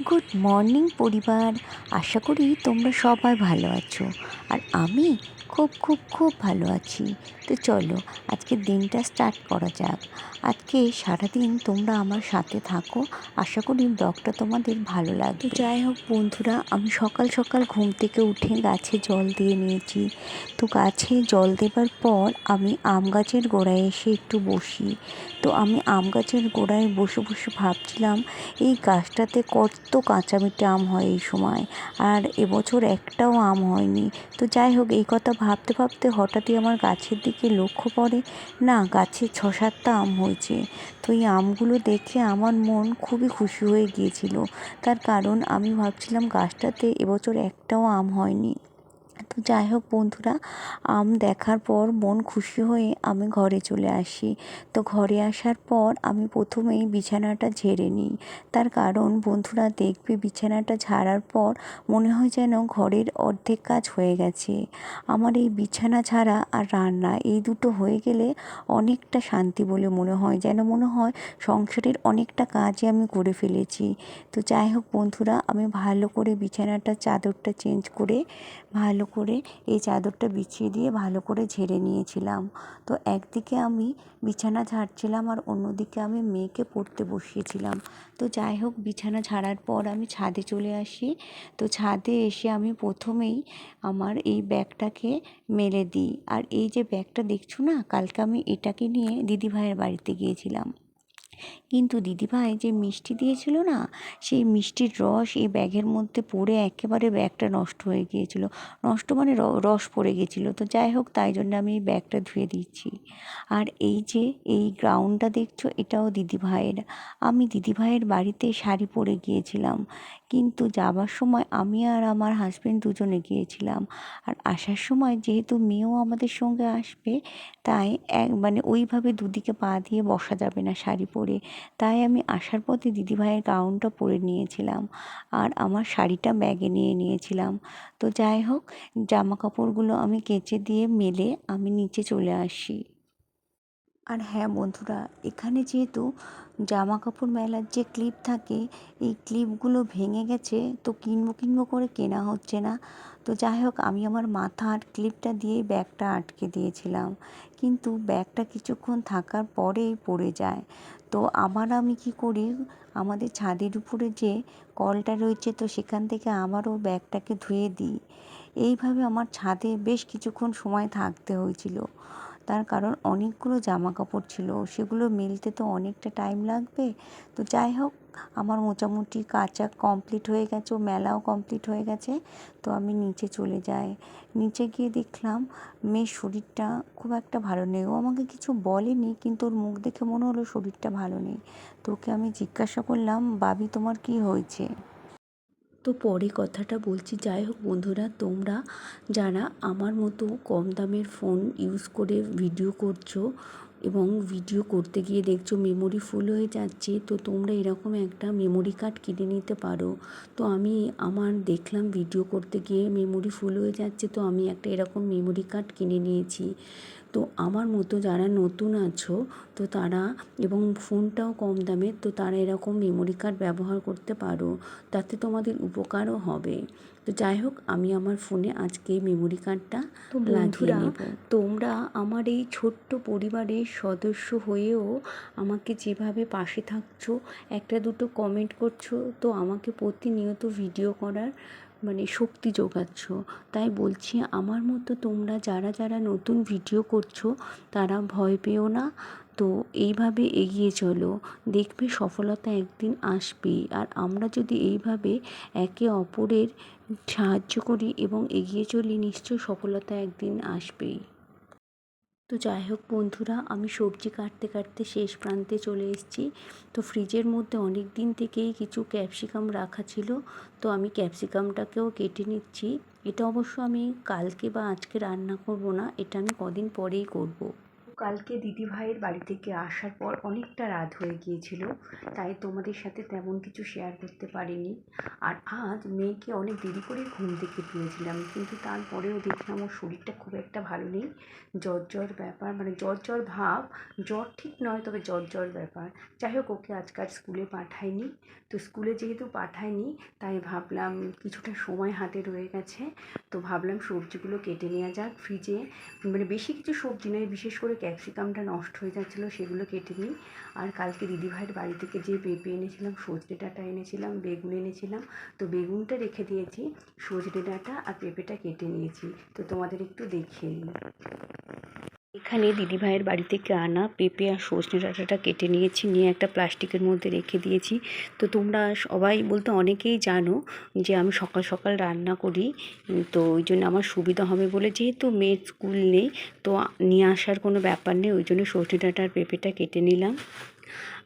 Good morning পরিবার। আশা করি তোমরা সবাই ভালো আছো। আর আমি খুব খুব খুব ভালো আছি। তো চলো আজকের দিনটা স্টার্ট করা যাক। আজকে সারাদিন তোমরা আমার সাথে থাকো। আশা করি ব্লগটা তোমাদের ভালো লাগবে। তো যাই হোক বন্ধুরা, আমি সকাল সকাল ঘুম থেকে উঠে গাছে জল দিয়ে নিয়েছি। তো গাছে জল দেবার পর আমি আম গাছের গোড়ায় এসে একটু বসি। তো আমি আম গাছের গোড়ায় বসে বসে ভাবছিলাম এই গাছটাতে কত কাঁচা মিঠে আম হয় এই সময়, আর এবছর একটাও আম হয়নি। তো যাই হোক, এই কথা ভাবতে ভাবতে হঠাৎই আমার গাছের দিকে লক্ষ্য পড়ে, না গাছে 6-7টা আম হয়েছে। তো এই আমগুলো দেখে আমার মন খুবই খুশি হয়ে গিয়েছিল। তার কারণ আমি ভাবছিলাম গাছটাতে এবছর একটাও আম হয়নি। তো যাই হোক বন্ধুরা, আম দেখার পর মন খুশি হয়ে আমি ঘরে চলে আসি। তো ঘরে আসার পর আমি প্রথমেই বিছানাটা ঝেড়ে নিই। তার কারণ বন্ধুরা দেখবে, বিছানাটা ঝাড়ার পর মনে হয় যেন ঘরের অর্ধেক কাজ হয়ে গেছে। আমার এই বিছানা ঝাড়া আর রান্না এই দুটো হয়ে গেলে অনেকটা শান্তি বলে মনে হয়, যেন মনে হয় সংসারের অনেকটা কাজই আমি করে ফেলেছি। তো যাই হোক বন্ধুরা, আমি ভালো করে বিছানাটা চাদরটা চেঞ্জ করে ভালো করে এই চাদরটা বিছিয়ে দিয়ে ভালো করে ঝেড়ে নিয়েছিলাম। তো একদিকে আমি বিছানা ঝাড়ছিলাম আর অন্যদিকে আমি মেয়েকে পড়তে বসিয়েছিলাম। তো যাই হোক, বিছানা ঝাড়ার পর আমি ছাদে চলে আসি। তো ছাদে এসে আমি প্রথমেই আমার এই ব্যাগটাকে মেলে দিই। আর এই যে ব্যাগটা দেখছো না, কালকে আমি এটাকে নিয়ে দিদিভাইয়ের বাড়িতে গিয়েছিলাম। কিন্তু দিদিভাই যে মিষ্টি দিয়েছিল না, সেই মিষ্টির রস এই ব্যাগের মধ্যে পড়ে একেবারে ব্যাগটা নষ্ট হয়ে গিয়েছিল। নষ্ট মানে রস পড়ে গিয়েছিলো। তো যাই হোক, তাই জন্য আমি এই ব্যাগটা ধুয়ে দিচ্ছি। আর এই যে এই গ্রাউন্ডটা দেখছো, এটাও দিদিভাইয়ের। আমি দিদিভাইয়ের বাড়িতে শাড়ি পরে গিয়েছিলাম, কিন্তু যাবার সময় আমি আর আমার হাজব্যান্ড দুজনে গিয়েছিলাম। আর আসার সময় যেহেতু মেয়েও আমাদের সঙ্গে আসবে, তাই ওইভাবে দুদিকে পা দিয়ে বসা যাবে না শাড়ি পরে। তাই আমি আসার পথে দিদিভাইয়ের গাউনটা পরে নিয়েছিলাম আর আমার শাড়িটা ব্যাগে নিয়ে নিয়েছিলাম। তো যাই হোক, জামা কাপড়গুলো আমি কেচে দিয়ে মেলে আমি নিচে চলে আসি। আর হ্যাঁ বন্ধুরা, এখানে যেহেতু জামা কাপড় মেলার যে ক্লিপ থাকে, এই ক্লিপগুলো ভেঙে গেছে, তো কিনবো করে কেনা হচ্ছে না। তো যাই হোক, আমি আমার মাথার ক্লিপটা দিয়ে ব্যাগটা আটকে দিয়েছিলাম, কিন্তু ব্যাগটা কিছুক্ষণ থাকার পরেই পড়ে যায়। তো আমি কি করি, আমাদের ছাদের উপরে যে কলটা রয়েছে, তো সেখান থেকে আবারও ব্যাগটাকে ধুয়ে দিই। এইভাবে আমার ছাদে বেশ কিছুক্ষণ সময় থাকতে হয়েছিল। তার কারণ অনেকগুলো জামা কাপড় ছিল, সেগুলো মেলতে তো অনেকটা টাইম লাগবে। তো যাই হোক, আমার মোটামুটি কাচা কমপ্লিট হয়ে গেছে, মেলাও কমপ্লিট হয়ে গেছে। তো আমি নিচে চলে যাই। নিচে গিয়ে দেখলাম মেয়ের শরীরটা খুব একটা ভালো নেই। ও আমাকে কিছু বলেনি, কিন্তু ওর মুখ দেখে মনে হলো শরীরটা ভালো নেই। তো ওকে আমি জিজ্ঞাসা করলাম, বাবি তোমার কি হয়েছে? তো পরে কথাটা বলছি। যাই হোক বন্ধুরা, তোমরা যারা আমার মতো কম দামের ফোন ইউজ করে ভিডিও করছো এবং ভিডিও করতে গিয়ে দেখছো মেমোরি ফুল হয়ে যাচ্ছে, তো তোমরা এরকম একটা মেমোরি কার্ড কিনে নিতে পারো। তো আমি দেখলাম ভিডিও করতে গিয়ে মেমোরি ফুল হয়ে যাচ্ছে, তো আমি একটা এরকম মেমোরি কার্ড কিনে নিয়েছি। তো আমার মতো যারা নতুন আছো, তো তারা, এবং ফোনটাও কম দামের, তো তারা এরকম মেমোরি কার্ড ব্যবহার করতে পারো, তাতে তোমাদের উপকারও হবে। তো যাই হোক, আমি আমার ফোনে আজকে মেমোরি কার্ডটা লাগিয়ে নেব। তোমরা আমার এই ছোট্ট পরিবারের সদস্য হয়েও আমাকে যেভাবে পাশে থাকছো, একটা দুটো কমেন্ট করছো, তো আমাকে প্রতিনিয়ত ভিডিও করার শক্তি যোগাচ্ছ। তাই বলছি, আমার মতো তোমরা যারা যারা নতুন ভিডিও করছো, তারা ভয় পেও না। তো এইভাবে এগিয়ে চলো, দেখবে সফলতা একদিন আসবেই। আর আমরা যদি এইভাবে একে অপরের সাহায্য করি এবং এগিয়ে চলি, নিশ্চয়ই সফলতা একদিন আসবেই। তো যাই হোক বন্ধুরা, আমি সবজি কাটতে কাটতে শেষ প্রান্তে চলে এসেছি। তো ফ্রিজের মধ্যে অনেক দিন থেকেই কিছু ক্যাপসিকাম রাখা ছিল, তো আমি ক্যাপসিকামটাকেও কেটে নিচ্ছি। এটা অবশ্য আমি কালকে বা আজকে রান্না করব না, এটা আমি কদিন পরেই করব। কালকে দিদিভাইয়ের বাড়ি থেকে আসার পর অনেকটা রাত হয়ে গিয়েছিল, তাই তোমাদের সাথে তেমন কিছু শেয়ার করতে পারিনি। আর আজ মেয়েকে অনেক দেরি করে ঘুম থেকে তুলেছিলাম, কিন্তু তারপরেও দেখলাম ওর শরীরটা খুব একটা ভালো নেই। জ্বর জ্বর ব্যাপার, মানে জ্বর জ্বর ভাব, জ্বর ঠিক নয় তবে জ্বর জ্বর ব্যাপার। যাই হোক, ওকে আজকাল স্কুলে পাঠাইনি। তো স্কুলে যেহেতু পাঠাইনি, তাই ভাবলাম কিছুটা সময় হাতে রয়ে গেছে, তো ভাবলাম সবজিগুলো কেটে নেওয়া যাক ফ্রিজে। মানে বেশি কিছু সবজি নয়, বিশেষ করে ক্যাপসিকামটা নষ্ট হয়ে যাচ্ছিলো, সেগুলো কেটে নিই। আর কালকে দিদিভাইয়ের বাড়ি থেকে যে পেঁপে এনেছিলাম, সজনে ডাঁটা এনেছিলাম, বেগুন এনেছিলাম, তো বেগুনটা রেখে দিয়েছি, সজনে ডাঁটা আর পেঁপেটা কেটে নিয়েছি। তো তোমাদের একটু দেখিয়ে নিই। এখানে দিদিভাইয়ের বাড়ি থেকে আনা পেঁপে আর সজনে ডাঁটাটা কেটে নিয়েছি, নিয়ে একটা প্লাস্টিকের মধ্যে রেখে দিয়েছি। তো তোমরা সবাই বলতে অনেকেই জানো যে আমি সকাল সকাল রান্না করি, তো ওই জন্য আমার সুবিধা হবে বলে, যেহেতু মেয়ের স্কুল নেই তো নিয়ে আসার কোনো ব্যাপার নেই, ওই জন্য সজনে ডাঁটা আর পেঁপেটা কেটে নিলাম।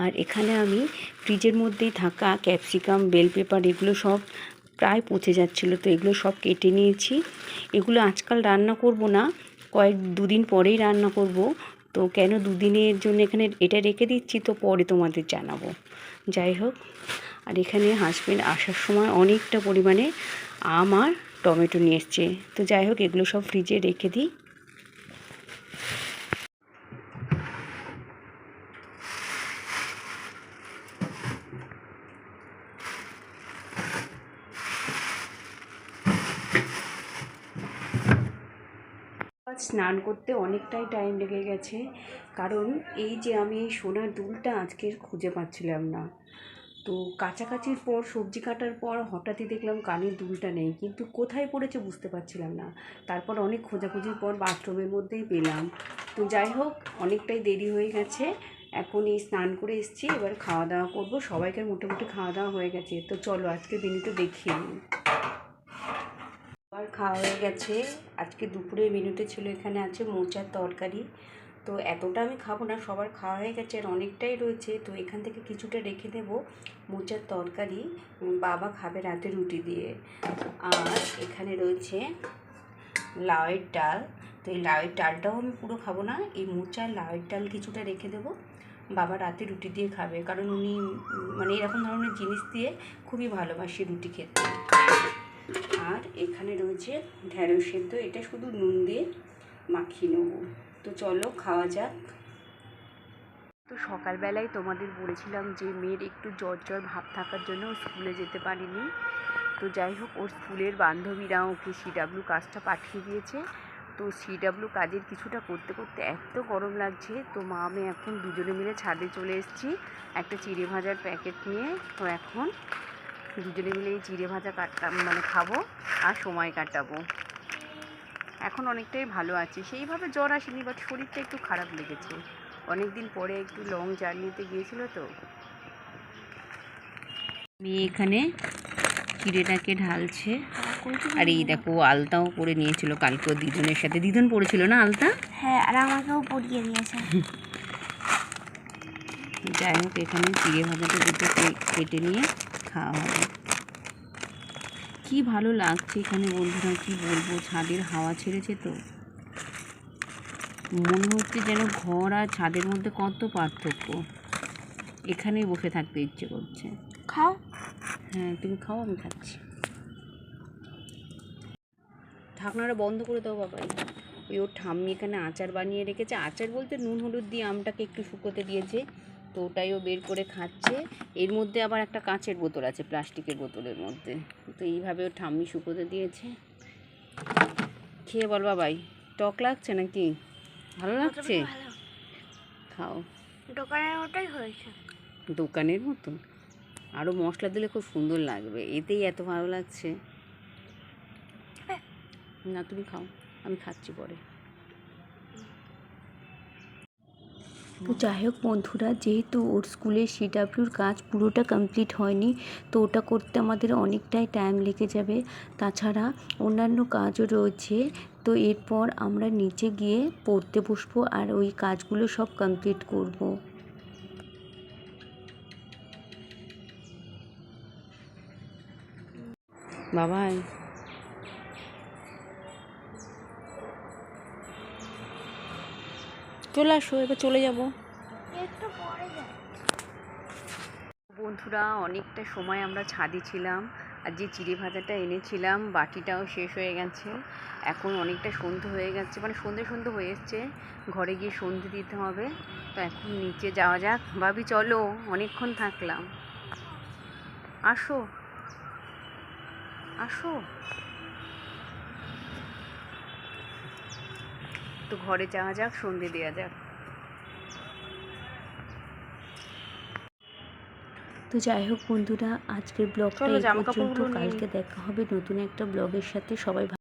আর এখানে আমি ফ্রিজের মধ্যেই থাকা ক্যাপসিকাম, বেল পেপার এগুলো সব প্রায় পচে যাচ্ছিলো, তো এগুলো সব কেটে নিয়েছি। এগুলো আজকাল রান্না করব না, দুদিন পরেই রান্না করব। তো কেন দুদিনের জন্য এখানে এটা রেখে দিচ্ছি, তো পরে তোমাদের জানাবো। যাই হোক, আর এখানে হাজবেন্ড আসার সময় অনেকটা পরিমাণে আম আর টমেটো নিয়ে এসছে, তো যাই হোক এগুলো সব ফ্রিজে রেখে দিই। স্নান করতে অনেকটাই টাইম লেগে গেছে, কারণ এই যে আমি এই সোনার দুলটা আজকে খুঁজে পাচ্ছিলাম না। তো কাচাকাচির পর, সবজি কাটার পর হঠাৎই দেখলাম কানের দুলটা নেই, কিন্তু কোথায় পড়েছে বুঝতে পারছিলাম না। তারপর অনেক খোঁজাখুঁজির পর বাথরুমের মধ্যেই পেলাম। তো যাই হোক, অনেকটাই দেরি হয়ে গেছে, এখন এই স্নান করে এসেছি, এবার খাওয়া দাওয়া করবো। সবাইকার মোটামুটি খাওয়া দাওয়া হয়ে গেছে, তো চলো আজকে মেনুটা দেখিয়ে নিই। আর খাওয়া হয়ে গেছে। আজকে দুপুরের মেনুতে ছিল, এখানে আছে মোচার তরকারি। তো এতটা আমি খাবো না, সবার খাওয়া হয়ে গেছে আর অনেকটাই রয়েছে, তো এখান থেকে কিছুটা রেখে দেব। মোচার তরকারি বাবা খাবে রাতে রুটি দিয়ে। আর এখানে রয়েছে লাউয়ের ডাল, তো এই লাউয়ের ডালটাও আমি পুরো খাবো না, এই মোচার লাউয়ের ডাল কিছুটা রেখে দেবো, বাবা রাতে রুটি দিয়ে খাবে, কারণ উনি মানে এরকম ধরনের জিনিস দিয়ে খুবই ভালোবাসে রুটি খেতে। আর এখানে রয়েছে ঢেঁড়স সেদ্ধ, এটা শুধু নুন দিয়ে মাখিয়ে নেব। তো চলো খাওয়া যাক। তো সকালবেলায় তোমাদের বলেছিলাম যে মেয়ের একটু জ্বর জ্বর ভাব থাকার জন্য স্কুলে যেতে পারিনি। তো যাই হোক, ওর স্কুলের বান্ধবীরা ওকে সিডাব্লিউ কাজটা পাঠিয়ে দিয়েছে। তো সিডাব্লিউ কাজের কিছুটা করতে করতে এত গরম লাগছে, তো মা আমি এখন দুজনে মিলে ছাদে চলে এসেছি একটা চিড়ে ভাজার প্যাকেট নিয়ে। তো এখন দুজনে মিলে এই চিড়ে ভাজা মানে খাবো আর সময় কাটাবো। এখন অনেকটাই ভালো আছি, সেইভাবে জ্বর আসেনি, বাট শরীরটা একটু খারাপ লেগেছে, অনেক দিন পরে একটু লং জার্নিতে গিয়েছিল তো। মেয়ে এখানে চিড়েটাকে ঢালছে, আর এই দেখো আলতাও পরে নিয়েছিল কালকেও দিদুনের সাথে, দিদুন পড়েছিল না আলতা? হ্যাঁ, আর আমাকেও পড়িয়ে দিয়েছে। যাই হোক, এখানে চিড়ে ভাজাটা দুটো কেটে নিয়ে খাওয়া হবে। কি ভালো লাগছে এখানে বন্ধুরা, কি বলবো, ছাদের হাওয়া ছেড়েছে তো মনে হচ্ছে যেন ঘর আর ছাদের মধ্যে কত পার্থক্য। এখানেই বসে থাকতে ইচ্ছে করছে। খাও। হ্যাঁ তুমি খাও, আমি খাচ্ছি। ঢাকনাটা বন্ধ করে দাও বাবাই। ওই ওর ঠাম্মি এখানে আচার বানিয়ে রেখেছে, আচার বলতে নুন হলুদ দিয়ে আমটাকে একটু শুকোতে দিয়েছে, তো ওটাইও বের করে খাচ্ছে। এর মধ্যে আবার একটা কাঁচের বোতল আছে, প্লাস্টিকের বোতলের মধ্যে, তো এইভাবে ওর ঠাম্মি শুকোতে দিয়েছে। খেয়ে বল বাবাই, টক লাগছে নাকি ভালো লাগছে? খাও। দোকানের মতোই হয়েছে। দোকানের মতো? আরও মশলা দিলে খুব সুন্দর লাগবে, এতেই এত ভালো লাগছে। না তুমি খাও, আমি খাচ্ছি পরে। তো যাই হোক বন্ধুরা, যেহেতু ওর স্কুলের সিডাব্লিউর কাজ পুরোটা কমপ্লিট হয়নি, তো ওটা করতে আমাদের অনেকটাই টাইম লেগে যাবে, তাছাড়া অন্যান্য কাজও রয়েছে। তো এরপর আমরা নিচে গিয়ে পড়তে বসবো আর ওই কাজগুলো সব কমপ্লিট করব। বাবাই চলে আসো, এবার চলে যাব। একটু পরে যাই। বন্ধুরা, অনেকটা সময় আমরা ছাদে ছিলাম, আর যে চিড়ে ভাজাটা এনেছিলাম বাটিটাও শেষ হয়ে গেছে। এখন অনেকটা সন্ধে হয়ে গেছে, মানে সন্ধে সন্ধে হয়ে এসছে, ঘরে গিয়ে সন্ধে দিতে হবে। তো এখন নিচে যাওয়া যাক। ভাবি চলো, অনেকক্ষণ থাকলাম, আসো আসো। তো ঘরে যাওয়া যাক, সন্ধে দেওয়া যাক। তো যাই হোক বন্ধুরা, আজকের ব্লগটা চলো এই জামা পর্যন্ত। কাপড়গুলো নিয়ে কালকে দেখা হবে নতুন একটা ব্লগের সাথে। সবাই